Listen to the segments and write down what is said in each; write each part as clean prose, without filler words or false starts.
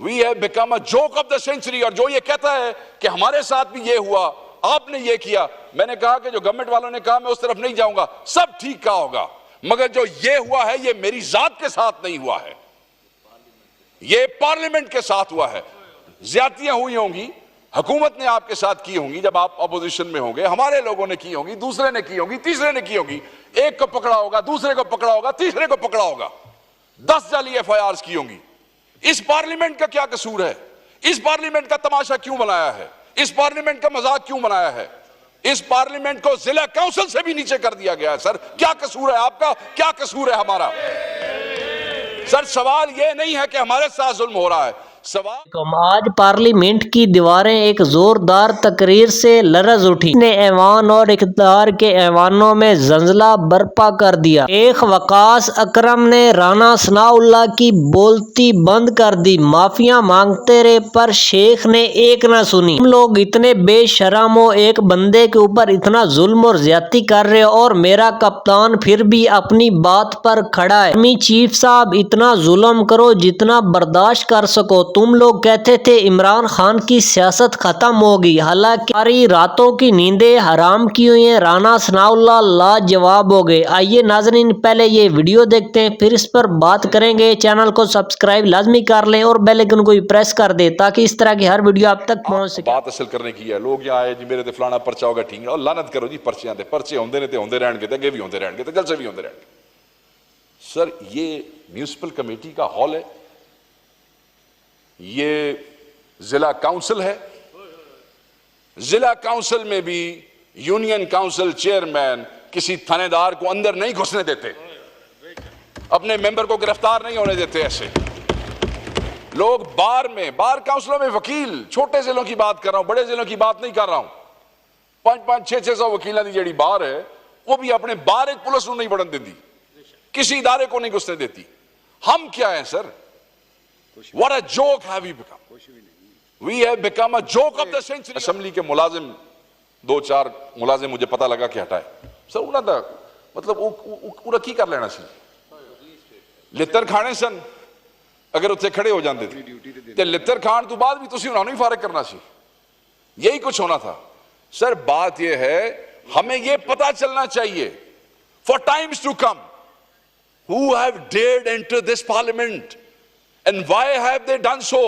We have become a joke of the century. اور جو یہ کہتا ہے کہ ہمارے ساتھ بھی یہ ہوا, آپ نے یہ کیا, میں نے کہا کہ جو گورنمنٹ والوں نے کہا میں اس طرف نہیں جاؤں گا, سب ٹھیک کہا ہوگا, مگر جو یہ ہوا ہے یہ میری ذات کے ساتھ نہیں ہوا ہے, یہ پارلیمنٹ کے ساتھ ہوا ہے. زیادتیاں ہوئی ہوں گی, حکومت نے آپ کے ساتھ کی ہوں گی جب آپ اپوزیشن میں ہوں گے, ہمارے لوگوں نے کی ہوں گی, دوسرے نے کی ہوں گی, تیسرے نے کی ہوں گی, ایک کو پکڑا ہوگا, دوسرے کو پکڑا ہوگا, تیسرے کو پکڑا ہوگا, 10 جعلی FIRs کی ہوں گی. اس پارلیمنٹ کا کیا قصور ہے؟ اس پارلیمنٹ کا تماشا کیوں بنایا ہے؟ اس پارلیمنٹ کا مذاق کیوں بنایا ہے؟ اس پارلیمنٹ کو ضلع کونسل سے بھی نیچے کر دیا گیا ہے. سر کیا قصور ہے آپ کا, کیا قصور ہے ہمارا؟ سر سوال یہ نہیں ہے کہ ہمارے ساتھ ظلم ہو رہا ہے, سوال آج پارلیمنٹ کی دیواریں ایک زوردار تقریر سے لرز اٹھی نے ایوان اور اقتدار کے ایوانوں میں زلزلہ برپا کر دیا. ایک وقاص اکرم نے رانا ثناء اللہ کی بولتی بند کر دی. معافیاں مانگتے رہے پر شیخ نے ایک نہ سنی. ہم لوگ اتنے بے شرم ہو, ایک بندے کے اوپر اتنا ظلم اور زیادتی کر رہے, اور میرا کپتان پھر بھی اپنی بات پر کھڑا ہے. آرمی چیف صاحب اتنا ظلم کرو جتنا برداشت کر سکو. تم لوگ کہتے تھے عمران خان کی سیاست ختم ہوگی, حالانکہ ہماری راتوں کی نیندیں حرام کی ہوئی ہیں. رانا ثناء اللہ لاجواب ہو گئے. آئیے ناظرین پہلے یہ ویڈیو دیکھتے ہیں, پھر اس پر بات کریں گے. چینل کو سبسکرائب لازمی کر لیں اور بیل آئیکن کو بھی پریس کر دیں تاکہ اس طرح کی ہر ویڈیو آپ تک پہنچ سکے. بات اصل کرنے کی ہے. لوگ یہاں آئے جی میرے تے فلانا پرچہ ہوگا, ٹھیک ہے, اور لعنت کرو جی پرچیاں تے, پرچے ہوندے نے تے ہوندے رہن گے, تے اگے بھی ہوندے رہن گے, تے جلسے بھی ہوندے رہن گے. سر یہ میونسپل کمیٹی کا ہال ہے, یہ ضلع کاؤنسل ہے. ضلع کاؤنسل میں بھی یونین کاؤنسل چیئرمین کسی تھانے دار کو اندر نہیں گھسنے دیتے, اپنے ممبر کو گرفتار نہیں ہونے دیتے. ایسے لوگ بار کاؤنسلوں میں وکیل, چھوٹے ضلعوں کی بات کر رہا ہوں, بڑے ضلعوں کی بات نہیں کر رہا ہوں, 500-600 وکیلوں کی جڑی بار ہے وہ بھی اپنے بار ایک پولیس نہیں بڑھن دیتی, کسی ادارے کو نہیں گھسنے دیتی. ہم کیا ہیں سر؟ What a joke have we become? We have become a joke of the century. Assembly کے ملازم 2-4 ملازم مجھے پتا لگا کہ ہٹائے. سر انہوں دا مطلب انہوں کی کر لینا سی, لتر کھانے سن اگر اتنے کھڑے ہو جاندے تھے, تے لتر کھان تو بعد بھی تسی انہوں نہیں فارغ کرنا سی, یہی کچھ ہونا تھا. سر بات یہ ہے ہمیں یہ پتا چلنا چاہیے for times to come who have dared enter this parliament and why have they done so.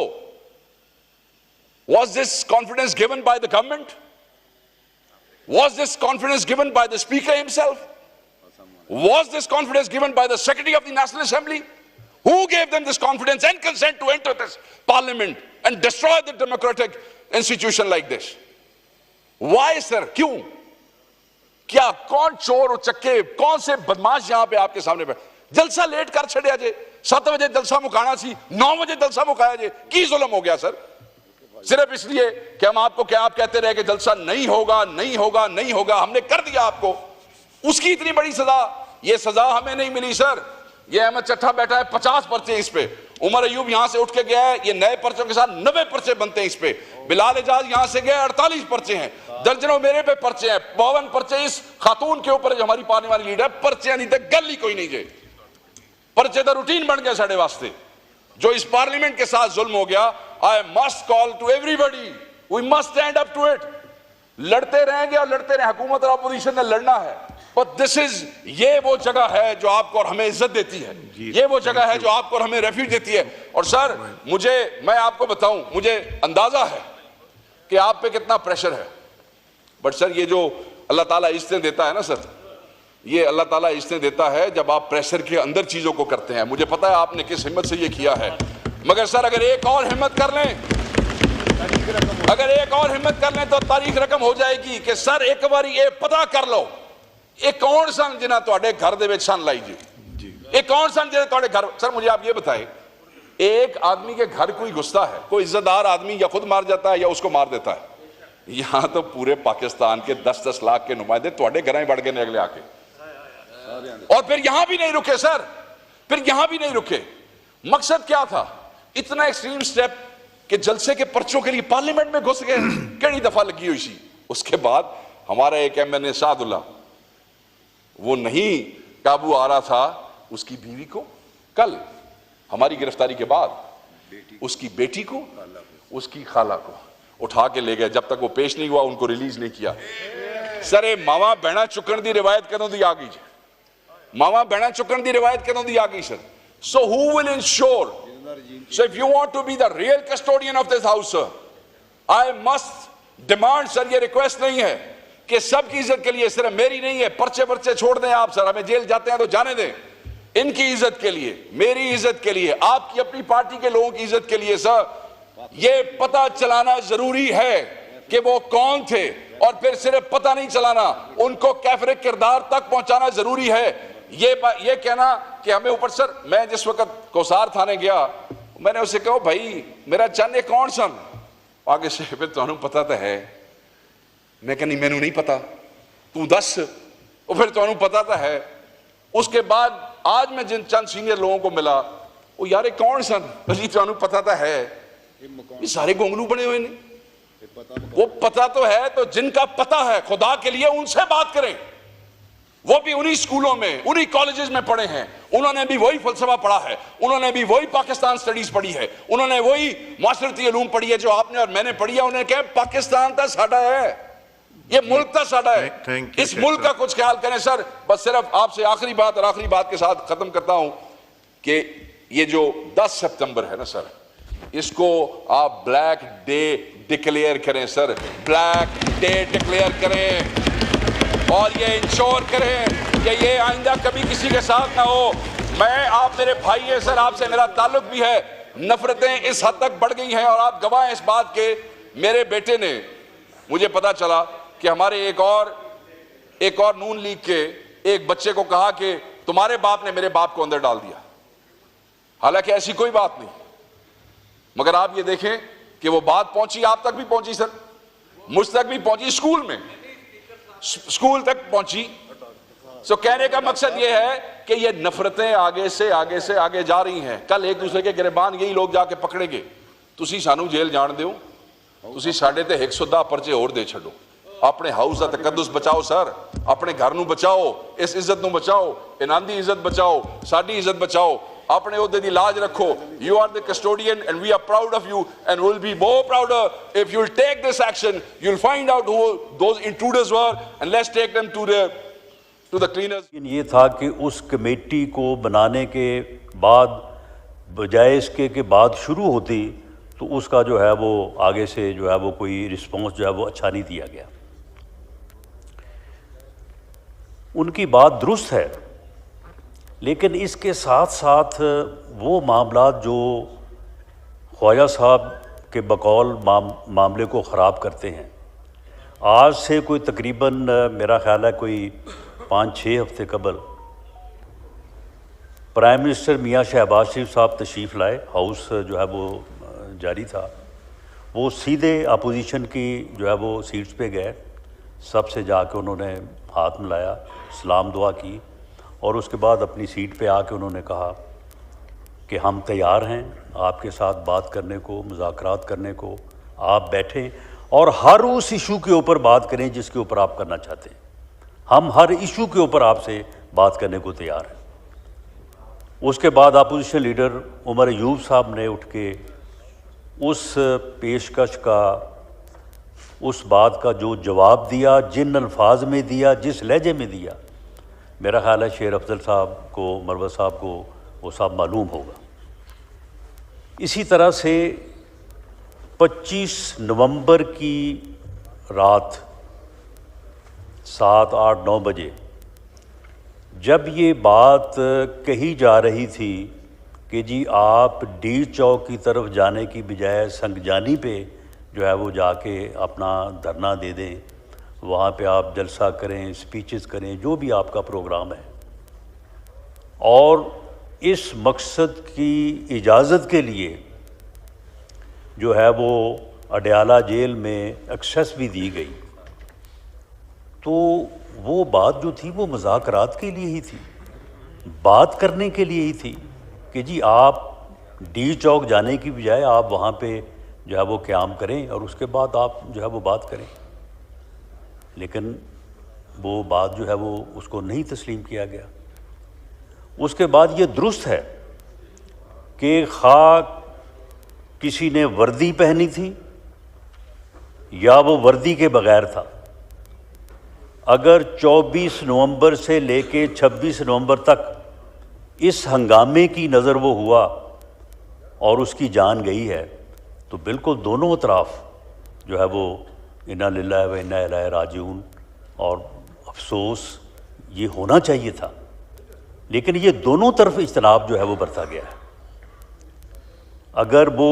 Was this confidence given by the government? Was this confidence given by the speaker himself? Was this confidence given by the secretary of the National Assembly? Who gave them this confidence and consent to enter this parliament and destroy the democratic institution like this? Why sir? کیوں؟ کیا کون چور چکے, کون سے بدماش یہاں پہ آپ کے سامنے پہ جلسہ لیٹ کر چھڑیا جے, 7 بجے جلسہ مکانا سی, 9 بجے جلسہ مکایا جے, کی ظلم ہو گیا سر؟ صرف اس لیے کہ ہم آپ کو کیا آپ کہتے رہے کہ جلسہ نہیں ہوگا نہیں ہوگا نہیں ہوگا, ہم نے کر دیا آپ کو, اس کی اتنی بڑی سزا. یہ سزا ہمیں نہیں ملی سر. یہ احمد چٹھا بیٹھا ہے, 50 پرچے اس پہ, عمر ایوب یہاں سے اٹھ کے گیا ہے, یہ نئے پرچوں کے ساتھ 90 پرچے بنتے ہیں اس پہ, بلال اعجاز یہاں سے گیا 48 پرچے ہیں, درجنوں میرے پہ پرچے ہیں, 52 پرچے اس خاتون کے اوپر جو ہماری پارلیمانی لیڈر ہے, پرچے نہیں تے گل ہی کوئی نہیں جے, پرچے دا روٹین بن گیا ساڑے واسطے. جو اس پارلیمنٹ کے ساتھ ظلم ہو گیا, I must call to everybody, we must stand up to it. لڑتے رہیں گے اور لڑتے رہیں, حکومت اور اپوزیشن نے لڑنا ہے, but this is, یہ وہ جگہ ہے جو آپ کو اور ہمیں عزت دیتی ہے, یہ وہ جگہ ہے جو آپ کو اور ہمیں ریفیوج دیتی ہے. اور سر میں آپ کو بتاؤں, مجھے اندازہ ہے کہ آپ پہ کتنا پریشر ہے, بٹ سر یہ جو اللہ تعالیٰ عزتیں دیتا ہے نا سر, یہ اللہ تعالیٰ عزتیں دیتا ہے جب آپ پریشر کے اندر چیزوں کو کرتے ہیں. مجھے پتا ہے آپ نے کس ہمت سے یہ کیا ہے, مگر سر اگر ایک اور ہمت کر لیں, اگر ایک اور ہمت کر لیں تو تاریخ رقم ہو جائے گی کہ سر ایک باری یہ پتا کر لو ایک کون سن جنہ تواڈے گھر دے وچ سن لائی جی, ایک کون سن جنہ تواڈے گھر. سر مجھے آپ یہ بتائیں, ایک آدمی کے گھر کوئی گھستا ہے, کوئی عزت دار آدمی یا خود مار جاتا ہے یا اس کو مار دیتا ہے. یہاں تو پورے پاکستان کے 10-10 لاکھ کے نمائندے تواڈے گھراں بڑھ گئے نے اگلے آ کے, اور پھر یہاں بھی نہیں رکے سر, پھر یہاں بھی نہیں رکے. مقصد کیا تھا؟ اتنا ایکسٹریم سٹیپ کہ جلسے کے پرچوں کے لیے پارلیمنٹ میں گھس گئے, کئی دفعہ لگی ہوئی سی. اس کے بعد ہمارا ایک MNA سعد اللہ, وہ نہیں قابو آ رہا تھا, اس کی بیوی کو کل ہماری گرفتاری کے بعد اس کی بیٹی کو, اس کی خالہ کو اٹھا کے لے گئے. جب تک وہ پیش نہیں ہوا ان کو ریلیز نہیں کیا. سر ماوا بہنا چکن دی روایت کدوں دی آ گئی جی؟ ماوا بہنا چکن دی روایت کدوں دی آ گئی سر؟ So who will ensure? So if you want to be the real custodian of this house, sir, I must demand, sir, یہ ریکویسٹ نہیں ہے کہ سب کی عزت کے لیے, صرف میری نہیں ہے, پرچے پرچے چھوڑ دیں آپ, سر ہمیں جیل جاتے ہیں تو جانے دیں. ان کی عزت کے لیے, میری عزت کے لیے, آپ کی اپنی پارٹی کے لوگوں کی عزت کے لیے سر یہ پتہ چلانا ضروری ہے کہ وہ کون تھے, اور پھر صرف پتہ نہیں چلانا, ان کو کیفر کردار تک پہنچانا ضروری ہے. یہ کہنا کہ ہمیں اوپر, سر میں جس وقت کوسار تھانے گیا میں نے اسے کہا بھائی میرا چند ہے کون سن, آگے سے پھر تو پتا تو ہے, میں کہ نہیں مینوں نہیں پتا, تو دس, اور پھر تو پتا تو ہے. اس کے بعد آج میں جن چند سینئر لوگوں کو ملا, وہ یار کون سن, جی تو پتا تو ہے, یہ سارے گونگلو بنے ہوئے نہیں, وہ پتا تو ہے, تو جن کا پتا ہے خدا کے لیے ان سے بات کریں. وہ بھی انہی سکولوں میں, انہی کالجز میں پڑھے ہیں, انہوں نے بھی وہی فلسفہ پڑھا ہے, انہوں نے بھی وہی پاکستان سٹڈیز پڑھی ہے, انہوں نے وہی معاشرتی علوم پڑھی ہے جو آپ نے اور میں نے پڑھی ہے. انہوں نے کہا پاکستان تا ساڈا ہے, یہ ملک تا ساڈا ہے, اس ملک کا کچھ خیال کریں. سر بس صرف آپ سے آخری بات, اور آخری بات کے ساتھ ختم کرتا ہوں کہ یہ جو 10 سپتمبر ہے نا سر, اس کو آپ بلیک ڈے ڈکلیئر کریں سر, بلیک ڈے ڈکلیئر کریں, اور یہ انشور کریں کہ یہ آئندہ کبھی کسی کے ساتھ نہ ہو. میں, آپ میرے بھائی ہیں سر, آپ سے میرا تعلق بھی ہے, نفرتیں اس حد تک بڑھ گئی ہیں, اور آپ گواہ ہیں اس بات کے. میرے بیٹے نے, مجھے پتا چلا کہ ہمارے ایک اور نون لیگ کے ایک بچے کو کہا کہ تمہارے باپ نے میرے باپ کو اندر ڈال دیا, حالانکہ ایسی کوئی بات نہیں. مگر آپ یہ دیکھیں کہ وہ بات پہنچی, آپ تک بھی پہنچی سر, مجھ تک بھی پہنچی, اسکول میں, اسکول تک پہنچی. سو کہنے کا مقصد یہ ہے کہ یہ نفرتیں آگے سے آگے جا رہی ہیں. کل ایک دوسرے کے گریبان یہی لوگ جا کے پکڑیں گے, تسی سانو جیل جان دیو, تسی ساڈے تے 110 پرچے اور دے چھڈو. اپنے ہاؤس دا تقدس بچاؤ سر, اپنے گھر نو بچاؤ, اس عزت نو بچاؤ, انہاں دی عزت بچاؤ, ساڈی عزت بچاؤ, اپنے عہدے دی لاج رکھو. You are the custodian and we are proud of you and we'll be more prouder if you'll take this action. You'll find out who those intruders were and let's take them to the cleaners. یہ تھا کہ اس committee کو بنانے کے بعد بجائے اس کے بعد شروع ہوتی تو اس کا جو ہے وہ آگے سے جو ہے وہ کوئی رسپانس جو ہے وہ اچھا نہیں دیا گیا. ان کی بات درست ہے, لیکن اس کے ساتھ ساتھ وہ معاملات جو خواجہ صاحب کے بقول معاملے کو خراب کرتے ہیں, آج سے کوئی تقریباً میرا خیال ہے کوئی 5-6 ہفتے قبل پرائم منسٹر میاں شہباز شریف صاحب تشریف لائے, ہاؤس جو ہے وہ جاری تھا, وہ سیدھے اپوزیشن کی جو ہے وہ سیٹس پہ گئے, سب سے جا کے انہوں نے ہاتھ ملایا, سلام دعا کی, اور اس کے بعد اپنی سیٹ پہ آ کے انہوں نے کہا کہ ہم تیار ہیں آپ کے ساتھ بات کرنے کو, مذاکرات کرنے کو, آپ بیٹھیں اور ہر اس ایشو کے اوپر بات کریں جس کے اوپر آپ کرنا چاہتے ہیں, ہم ہر ایشو کے اوپر آپ سے بات کرنے کو تیار ہیں. اس کے بعد اپوزیشن لیڈر عمر ایوب صاحب نے اٹھ کے اس پیشکش کا, اس بات کا جو جواب دیا, جن الفاظ میں دیا, جس لہجے میں دیا, میرا خیال ہے شیر افضل صاحب کو, مروت صاحب کو وہ صاحب معلوم ہوگا. اسی طرح سے 25 نومبر کی رات 7, 8, 9 بجے جب یہ بات کہی جا رہی تھی کہ جی آپ ڈی چوک کی طرف جانے کی بجائے سنگجانی پہ جو ہے وہ جا کے اپنا دھرنا دے دیں, وہاں پہ آپ جلسہ کریں, سپیچز کریں, جو بھی آپ کا پروگرام ہے, اور اس مقصد کی اجازت کے لیے جو ہے وہ اڈیالہ جیل میں ایکسیس بھی دی گئی, تو وہ بات جو تھی وہ مذاکرات کے لیے ہی تھی, بات کرنے کے لیے ہی تھی کہ جی آپ ڈی چوک جانے کی بجائے آپ وہاں پہ جو ہے وہ قیام کریں اور اس کے بعد آپ جو ہے وہ بات کریں. لیکن وہ بات جو ہے وہ اس کو نہیں تسلیم کیا گیا. اس کے بعد یہ درست ہے کہ خواہ کسی نے وردی پہنی تھی یا وہ وردی کے بغیر تھا. اگر 24 نومبر سے لے کے 26 نومبر تک اس ہنگامے کی نظر وہ ہوا اور اس کی جان گئی ہے تو بالکل دونوں اطراف جو ہے وہ انا للہ و انا الیہ راجعون اور افسوس یہ ہونا چاہیے تھا. لیکن یہ دونوں طرف اجتناب جو ہے وہ برتا گیا ہے. اگر وہ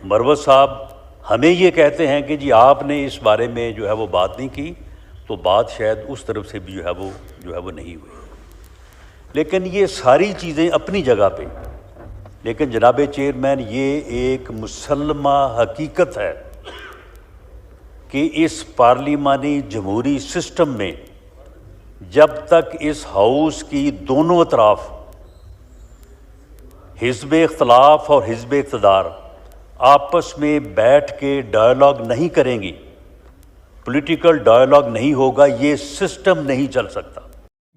مروت صاحب ہمیں یہ کہتے ہیں کہ جی آپ نے اس بارے میں جو ہے وہ بات نہیں کی تو بات شاید اس طرف سے بھی جو ہے وہ نہیں ہوئی. لیکن یہ ساری چیزیں اپنی جگہ پہ، لیکن جناب چیئرمین یہ ایک مسلمہ حقیقت ہے کہ اس پارلیمانی جمہوری سسٹم میں جب تک اس ہاؤس کی دونوں اطراف حزب اختلاف اور حزب اقتدار آپس میں بیٹھ کے ڈائیلاگ نہیں کریں گی، پولیٹیکل ڈائیلاگ نہیں ہوگا، یہ سسٹم نہیں چل سکتا.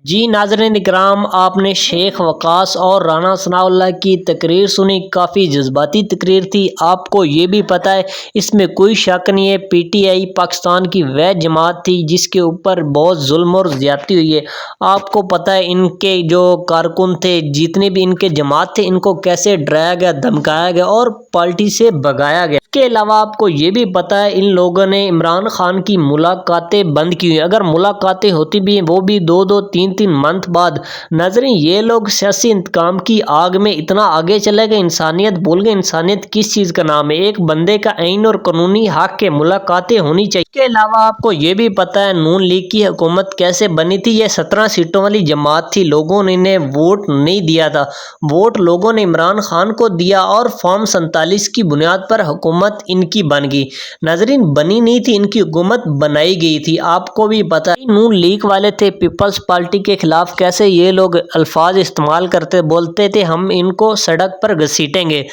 جی ناظرین اکرام، آپ نے شیخ وقاص اور رانا ثناء اللہ کی تقریر سنی. کافی جذباتی تقریر تھی. آپ کو یہ بھی پتہ ہے اس میں کوئی شک نہیں ہے پی ٹی آئی پاکستان کی وہ جماعت تھی جس کے اوپر بہت ظلم اور زیادتی ہوئی ہے. آپ کو پتہ ہے ان کے جو کارکن تھے، جتنے بھی ان کے جماعت تھے، ان کو کیسے ڈرایا گیا، دھمکایا گیا اور پارٹی سے بھگایا گیا. اس کے علاوہ آپ کو یہ بھی پتہ ہے ان لوگوں نے عمران خان کی ملاقاتیں بند کی ہوئی. اگر ملاقاتیں ہوتی بھی ہیں وہ بھی 2-3 منتھ بعد. ناظرین یہ لوگ سیاسی انتقام کی آگ میں اتنا آگے چلے گئے، انسانیت بھول گئے. انسانیت کس چیز کا نام ہے؟ ایک بندے کا عین اور قانونی حق کے ملاقاتیں ہونی چاہیے. اس کے علاوہ آپ کو یہ بھی پتہ ہے نون لیگ کی حکومت کیسے بنی تھی. یہ 17 سیٹوں والی جماعت تھی. لوگوں نے انہیں ووٹ نہیں دیا تھا، ووٹ لوگوں نے عمران خان کو دیا اور فارم 47 کی بنیاد پر حکومت ان کی بن گئی. ناظرین بنی نہیں تھی، ان کی حکومت بنائی گئی تھی. آپ کو بھی پتہ ہے نون لیگ والے تھے پیپلز پارٹی کے خلاف کیسے یہ لوگ الفاظ استعمال کرتے، بولتے تھے ہم ان کو سڑک پر گھسیٹیں گے.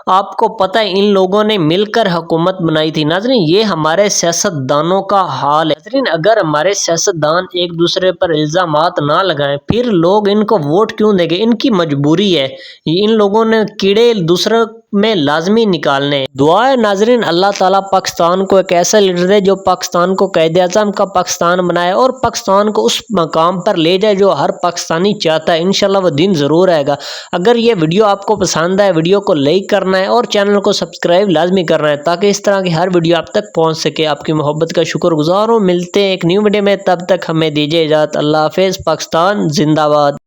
آپ کو پتہ ہے ان لوگوں نے مل کر حکومت بنائی تھی. ناظرین یہ ہمارے سیاستدانوں کا حال ہے. ناظرین اگر ہمارے سیاستدان ایک دوسرے پر الزامات نہ لگائیں پھر لوگ ان کو ووٹ کیوں دیں گے؟ ان کی مجبوری ہے. ان لوگوں نے کیڑے دوسروں میں لازمی نکالنے. دعا ہے ناظرین اللہ تعالیٰ پاکستان کو ایک ایسا لیڈر دے جو پاکستان کو قائد اعظم کا پاکستان بنائے اور پاکستان کو اس مقام پر لے جائے جو ہر پاکستانی چاہتا ہے. انشاءاللہ وہ دن ضرور آئے گا. اگر یہ ویڈیو آپ کو پسند آئے ویڈیو کو لائک کرنا ہے اور چینل کو سبسکرائب لازمی کرنا ہے تاکہ اس طرح کی ہر ویڈیو آپ تک پہنچ سکے. آپ کی محبت کا شکر گزار ہوں. ملتے ہیں ایک نیو ویڈیو میں، تب تک ہمیں دیجیے اجازت. اللہ حافظ. پاکستان زندہ باد.